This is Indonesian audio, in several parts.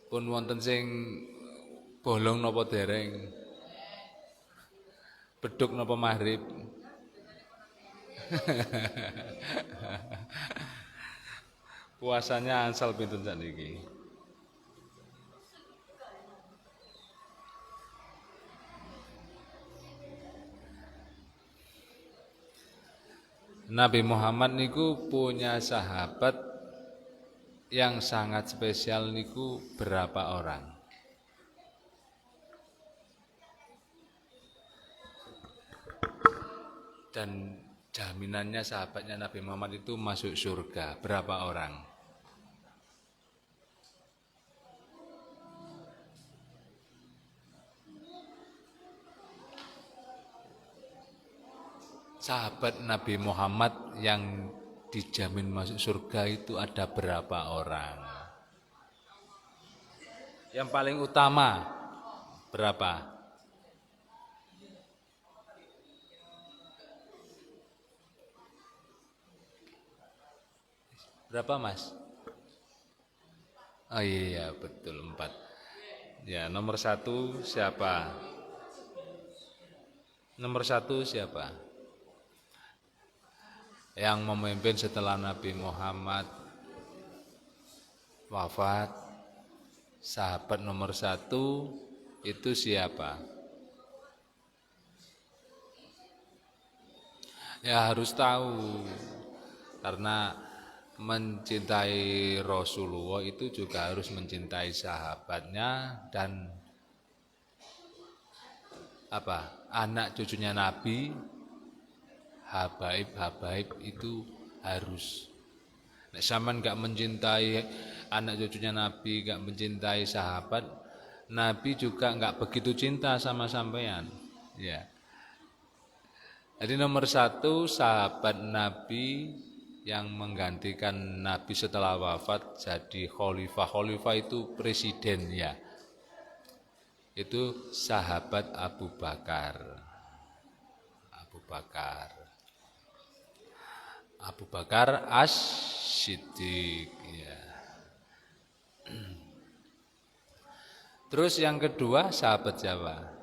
Pun wonten sing bolong napa dereng? Beduk napa maghrib? Puasanya ansal pinten sakniki? Nabi Muhammad niku punya sahabat yang sangat spesial niku berapa orang? Dan jaminannya sahabatnya Nabi Muhammad itu masuk surga berapa orang? Sahabat Nabi Muhammad yang dijamin masuk surga itu ada berapa orang? Yang paling utama berapa? Berapa Mas? Oh iya betul 4. Ya nomor 1 siapa? Nomor 1 siapa? Yang memimpin setelah Nabi Muhammad wafat, sahabat nomor 1 itu siapa? Ya harus tahu, karena mencintai Rasulullah itu juga harus mencintai sahabatnya dan anak cucunya Nabi, habaib itu harus. Nek sampean gak mencintai anak cucunya Nabi, gak mencintai sahabat, Nabi juga gak begitu cinta sama sampean. Ya. Jadi nomor 1 sahabat Nabi yang menggantikan Nabi setelah wafat jadi khalifah. Khalifah itu presiden ya. Itu sahabat Abu Bakar. Abu Bakar As-Siddiq ya. Terus yang kedua sahabat siapa?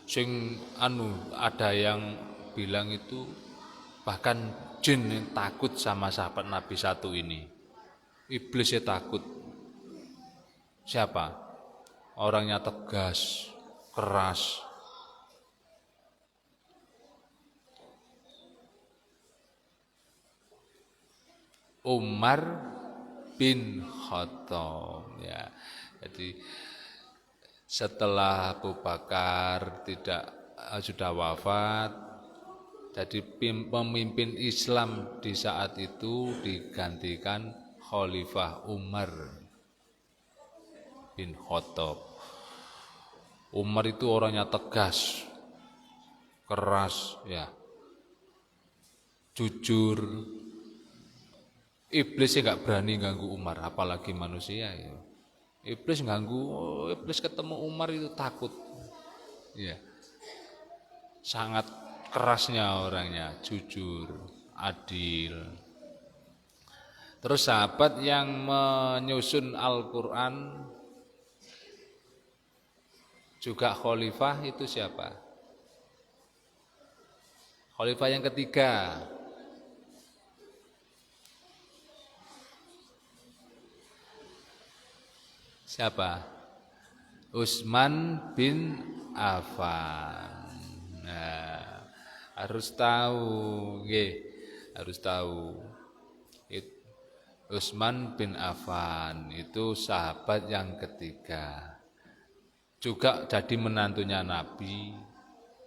Sing ada yang bilang itu bahkan jin yang takut sama sahabat Nabi 1 ini. Iblisnya takut. Siapa? Orangnya tegas, keras. Umar bin Khattab ya. Jadi setelah Abu Bakar sudah wafat, jadi pemimpin Islam di saat itu digantikan Khalifah Umar bin Khattab. Umar itu orangnya tegas, keras ya, jujur. Iblisnya gak berani ganggu Umar, apalagi manusia ya. Iblis ketemu Umar itu takut. Ya. Sangat kerasnya orangnya, jujur, adil. Terus sahabat yang menyusun Al-Qur'an juga khalifah itu siapa? Khalifah yang ketiga. Siapa? Utsman bin Affan. Nah, harus tahu, nggih, harus tahu. Utsman bin Affan itu sahabat yang ketiga. Juga jadi menantunya Nabi,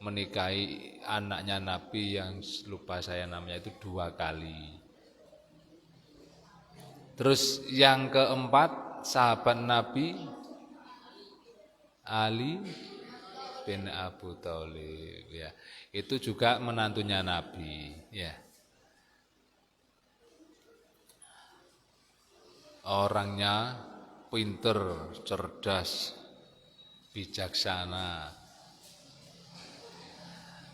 menikahi anaknya Nabi yang lupa saya namanya itu 2 kali. Terus yang keempat sahabat Nabi Ali bin Abu Thalib ya. Itu juga menantunya Nabi ya. Orangnya pinter, cerdas, bijaksana.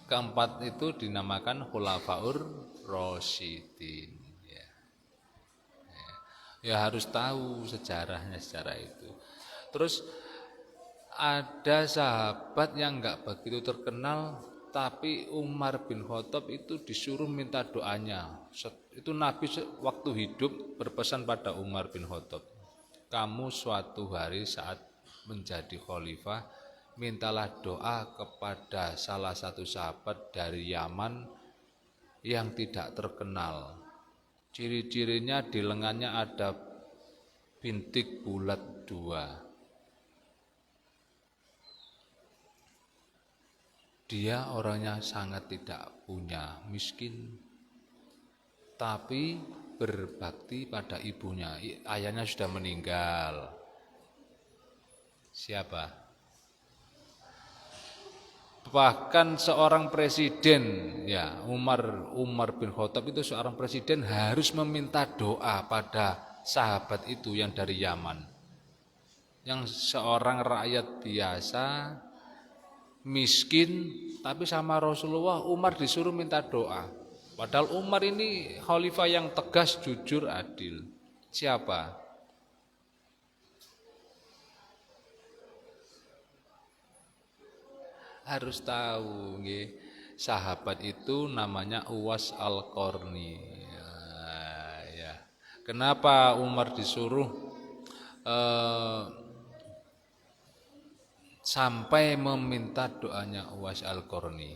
Keempat itu dinamakan Khulafaur Rasyidin ya. Ya harus tahu sejarahnya sejarah itu. Terus ada sahabat yang enggak begitu terkenal, tapi Umar bin Khattab itu disuruh minta doanya. Itu Nabi waktu hidup berpesan pada Umar bin Khattab, kamu suatu hari saat menjadi khalifah, mintalah doa kepada salah satu sahabat dari Yaman yang tidak terkenal. Ciri-cirinya di lengannya ada bintik bulat 2. Dia orangnya sangat tidak punya, miskin, tapi berbakti pada ibunya. Ayahnya sudah meninggal. Siapa? Bahkan seorang presiden, ya Umar bin Khattab itu seorang presiden harus meminta doa pada sahabat itu yang dari Yaman. Yang seorang rakyat biasa, miskin, tapi sama Rasulullah Umar disuruh minta doa. Padahal Umar ini khalifah yang tegas, jujur, adil. Siapa? Harus tahu, nggih. Sahabat itu namanya Uwas Al-Qarni. Ya. Kenapa Umar disuruh sampai meminta doanya Uwas Al-Qarni?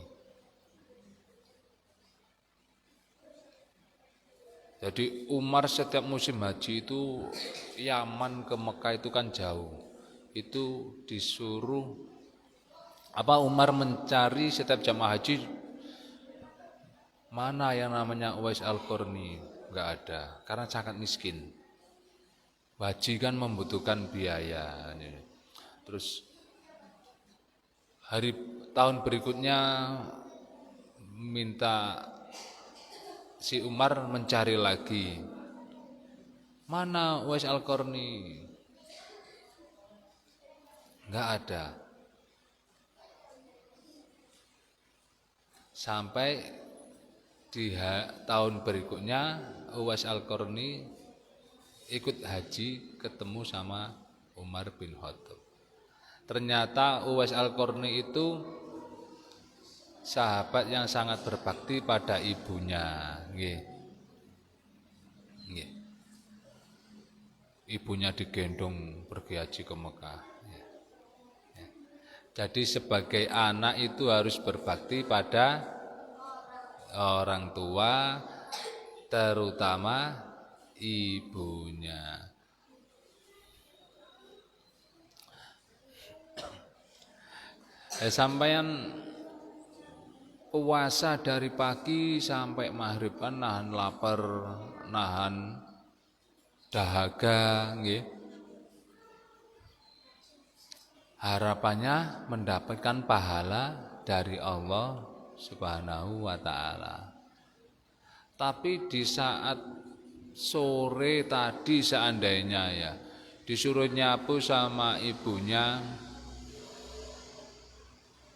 Jadi Umar setiap musim haji itu Yaman ke Mekah itu kan jauh. Itu disuruh Umar mencari setiap jamaah haji, mana yang namanya Uwais Al-Qarni? Enggak ada, karena sangat miskin. Haji kan membutuhkan biaya. Terus tahun berikutnya minta si Umar mencari lagi, mana Uwais Al-Qarni? Enggak ada. Sampai di tahun berikutnya Uwais Al-Qarni ikut haji ketemu sama Umar bin Khattab. Ternyata Uwais Al-Qarni itu sahabat yang sangat berbakti pada ibunya. Nggih. Nggih. Ibunya digendong pergi haji ke Mekah. Jadi sebagai anak itu harus berbakti pada orang tua, terutama ibunya. Sampaian puasa dari pagi sampai maghrib kan nahan lapar, nahan dahaga, nggih. Harapannya mendapatkan pahala dari Allah Subhanahu wa ta'ala. Tapi di saat sore tadi seandainya ya disuruh nyapu sama ibunya,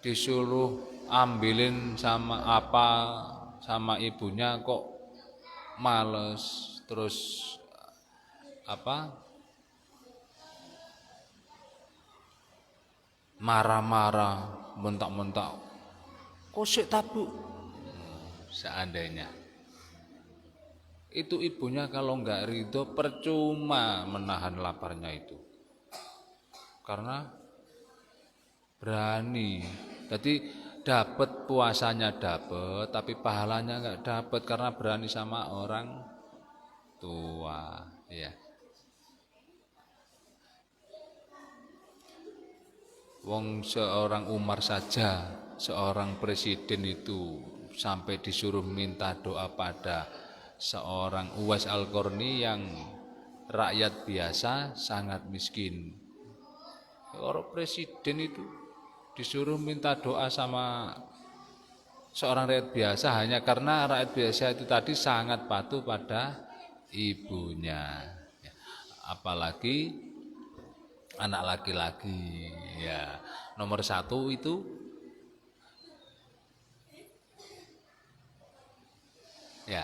disuruh ambilin sama ibunya kok males, terus marah-marah, mentak-mentak, kok sik tabu. Seandainya itu ibunya kalau enggak ridho, percuma menahan laparnya itu, karena berani. Jadi dapat puasanya dapat, tapi pahalanya enggak dapat karena berani sama orang tua, ya. Wong seorang Umar saja, seorang presiden itu sampai disuruh minta doa pada seorang Uwais Al-Qarni yang rakyat biasa sangat miskin. Orang presiden itu disuruh minta doa sama seorang rakyat biasa hanya karena rakyat biasa itu tadi sangat patuh pada ibunya. Apalagi anak laki-laki, ya nomor 1 itu ya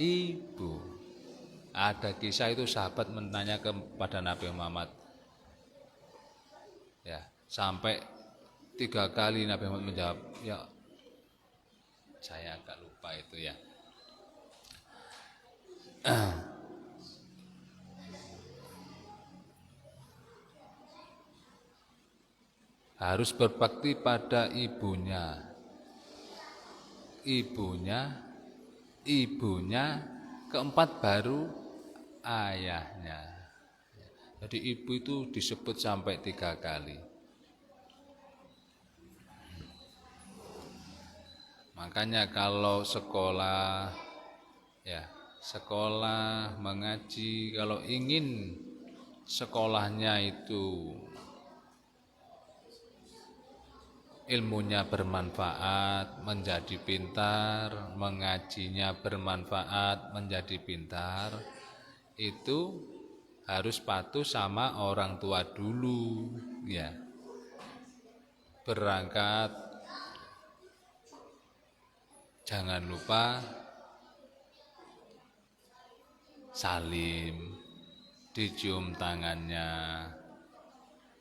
ibu. Ada kisah itu sahabat menanya kepada Nabi Muhammad, ya, sampai 3 kali Nabi Muhammad menjawab, ya saya agak lupa itu ya. Harus berbakti pada ibunya. Ibunya, keempat baru ayahnya. Jadi ibu itu disebut sampai 3 kali. Makanya kalau sekolah, ya, sekolah mengaji, kalau ingin sekolahnya itu ilmunya bermanfaat, menjadi pintar, mengajinya bermanfaat, menjadi pintar, itu harus patuh sama orang tua dulu, ya. Berangkat, jangan lupa salim, dicium tangannya.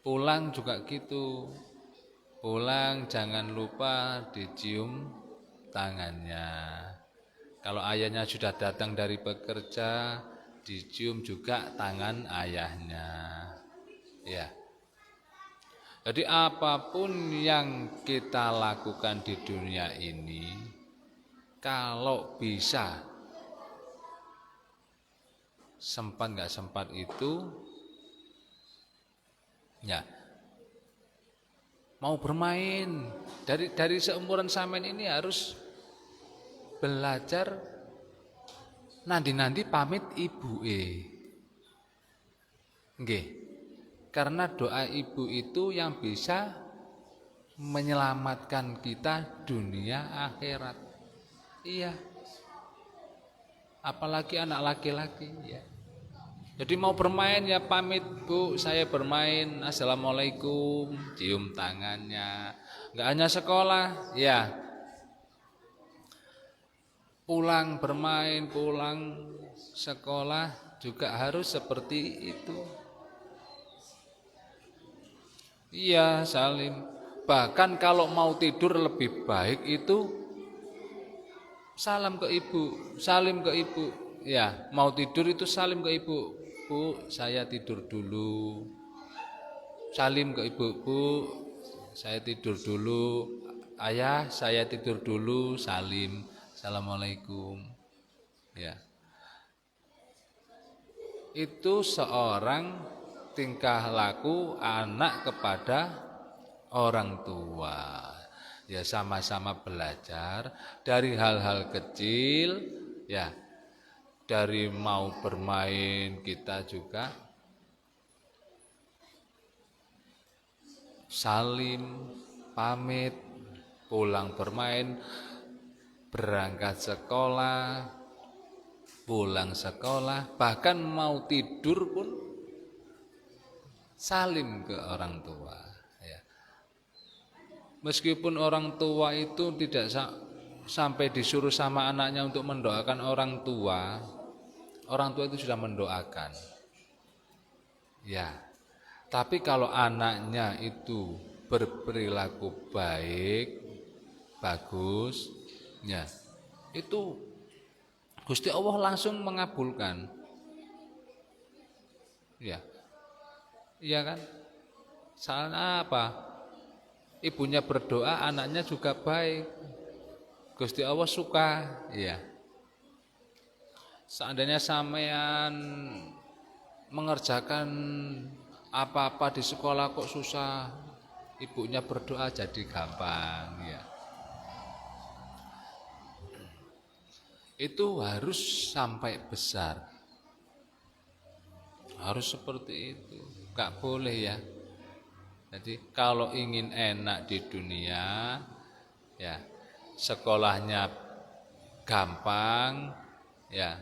Pulang juga gitu. Pulang jangan lupa dicium tangannya. Kalau ayahnya sudah datang dari bekerja, dicium juga tangan ayahnya. Ya. Jadi apapun yang kita lakukan di dunia ini, kalau bisa, sempat nggak sempat itu, ya, mau bermain, dari seumuran sampean ini harus belajar nanti pamit ibuke. Nggih. Karena doa ibu itu yang bisa menyelamatkan kita dunia akhirat. Iya. Apalagi anak laki-laki, ya. Jadi mau bermain ya pamit, Bu, saya bermain, assalamualaikum, cium tangannya. Enggak hanya sekolah, ya. Pulang bermain, pulang sekolah juga harus seperti itu. Iya, salim. Bahkan kalau mau tidur lebih baik itu salam ke ibu, salim ke ibu. Ya, mau tidur itu salim ke ibu. Bu, saya tidur dulu. Salim ke ibu, Bu, saya tidur dulu. Ayah, saya tidur dulu, salim. Assalamualaikum. Ya. Itu seorang tingkah laku anak kepada orang tua. Ya, sama-sama belajar dari hal-hal kecil, ya. Dari mau bermain kita juga salim, pamit, pulang bermain, berangkat sekolah, pulang sekolah, bahkan mau tidur pun salim ke orang tua, ya. Meskipun orang tua itu tidak sampai disuruh sama anaknya untuk mendoakan orang tua itu sudah mendoakan, ya. Tapi kalau anaknya itu berperilaku baik, bagus, ya, itu Gusti Allah langsung mengabulkan, ya. Iya kan? Soalnya apa? Ibunya berdoa, anaknya juga baik. Gusti Allah suka, ya. Seandainya sampean mengerjakan apa-apa di sekolah kok susah, ibunya berdoa jadi gampang, ya. Itu harus sampai besar. Harus seperti itu. Gak boleh, ya. Jadi kalau ingin enak di dunia, ya, sekolahnya gampang, ya,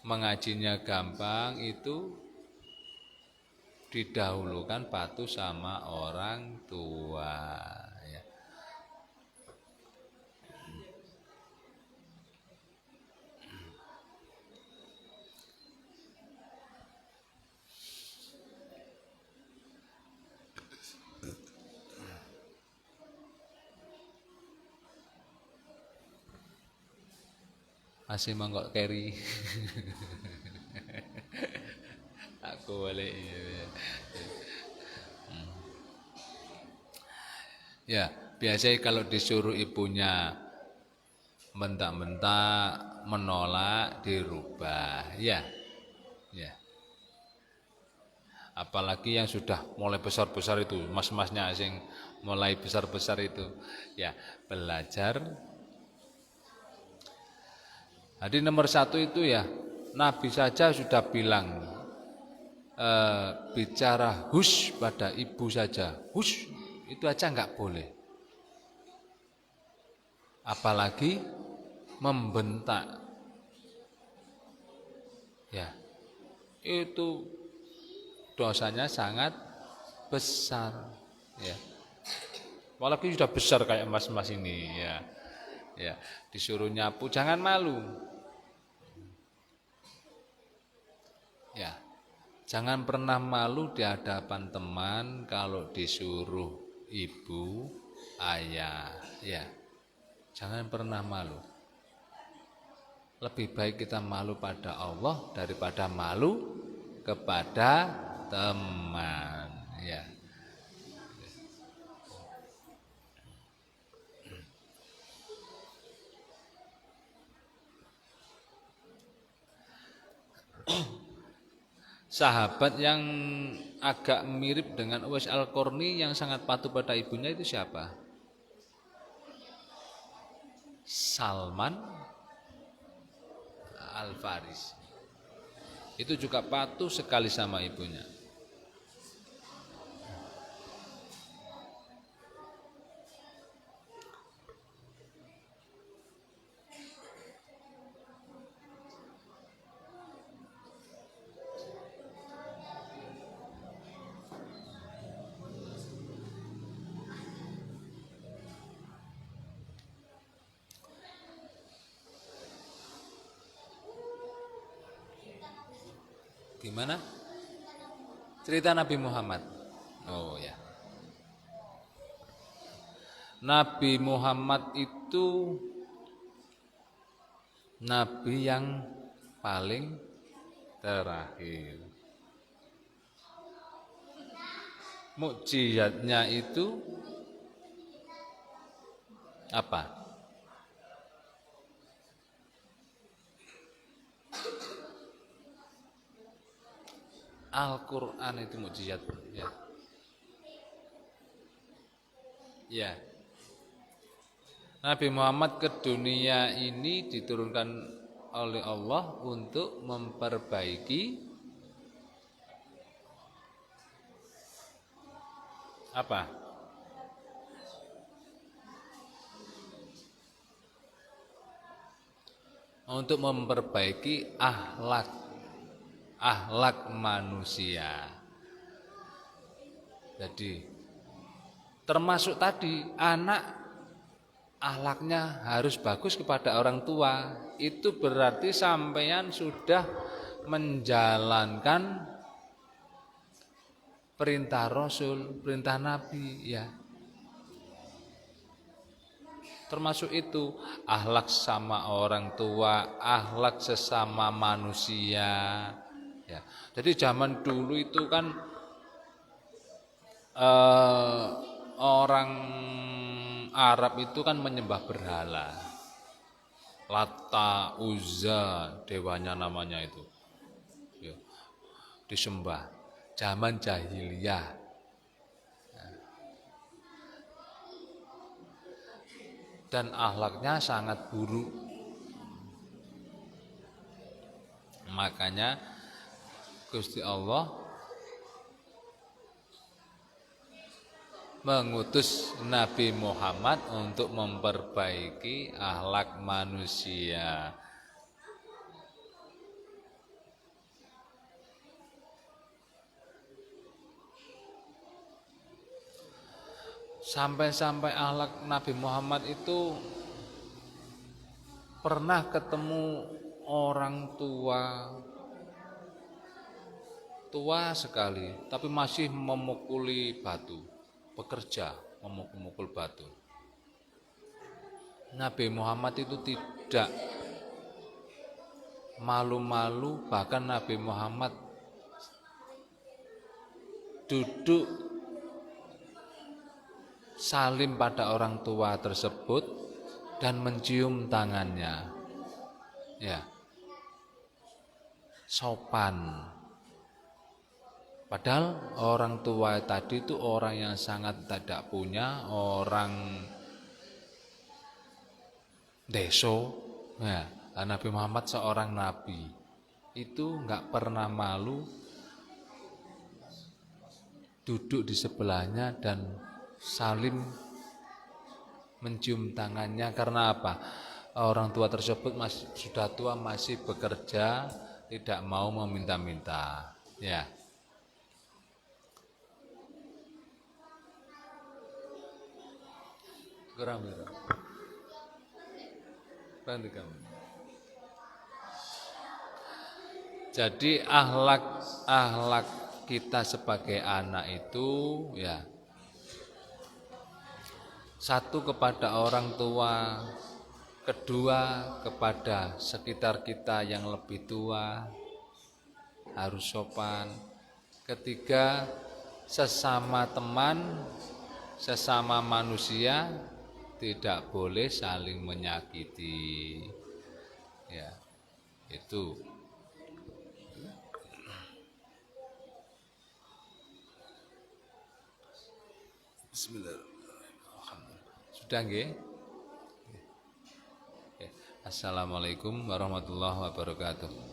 mengajinya gampang, itu didahulukan patuh sama orang tua, ya. Masih mongkok keri. Aku boleh iya. Ya, biasanya kalau disuruh ibunya bentak-bentak, menolak, dirubah. Ya, ya. Apalagi yang sudah mulai besar-besar itu, mas-masnya asing mulai besar-besar itu. Ya, belajar. Jadi nomor satu itu ya, Nabi saja sudah bilang, bicara hush pada ibu saja. Hush, itu aja nggak boleh. Apalagi membentak. Ya, itu dosanya sangat besar. Ya, apalagi sudah besar kayak mas-mas ini. Ya, ya, disuruh nyapu jangan malu. Ya, jangan pernah malu di hadapan teman kalau disuruh ibu, ayah. Ya, jangan pernah malu. Lebih baik kita malu pada Allah daripada malu kepada teman. Ya. Sahabat yang agak mirip dengan Uwais Al-Qarni yang sangat patuh pada ibunya itu siapa? Salman Al-Faris. Itu juga patuh sekali sama ibunya. Gimana? Cerita Nabi Muhammad. Oh ya. Nabi Muhammad itu nabi yang paling terakhir. Mukjizatnya itu apa? Al-Quran itu mukjizat. Ya. Ya. Nabi Muhammad ke dunia ini diturunkan oleh Allah untuk memperbaiki apa? Untuk memperbaiki akhlak manusia. Jadi termasuk tadi anak akhlaknya harus bagus kepada orang tua. Itu berarti sampeyan sudah menjalankan perintah Rasul, perintah Nabi ya. Termasuk itu akhlak sama orang tua, akhlak sesama manusia ya. Jadi zaman dulu itu kan orang Arab itu kan menyembah berhala. Lata, Uzza, dewanya namanya itu. Ya, disembah. Zaman jahiliyah. Dan akhlaknya sangat buruk. Makanya Gusti Allah mengutus Nabi Muhammad untuk memperbaiki akhlak manusia. Sampai-sampai akhlak Nabi Muhammad itu pernah ketemu orang tua sekali, tapi masih memukuli batu, bekerja memukul batu. Nabi Muhammad itu tidak malu-malu, bahkan Nabi Muhammad duduk salim pada orang tua tersebut dan mencium tangannya. Ya. Sopan. Padahal orang tua tadi itu orang yang sangat tidak punya, orang deso. Ya, Nabi Muhammad seorang nabi. Itu enggak pernah malu duduk di sebelahnya dan salim mencium tangannya. Karena apa? Orang tua tersebut sudah tua, masih bekerja, tidak mau meminta-minta. Ya. Kurang. Bantu kamu. Jadi akhlak kita sebagai anak itu ya satu kepada orang tua, kedua kepada sekitar kita yang lebih tua harus sopan, ketiga sesama teman, sesama manusia tidak boleh saling menyakiti. Ya, itu. Bismillahirrahmanirrahim. Sudah nggih? Assalamualaikum warahmatullahi wabarakatuh.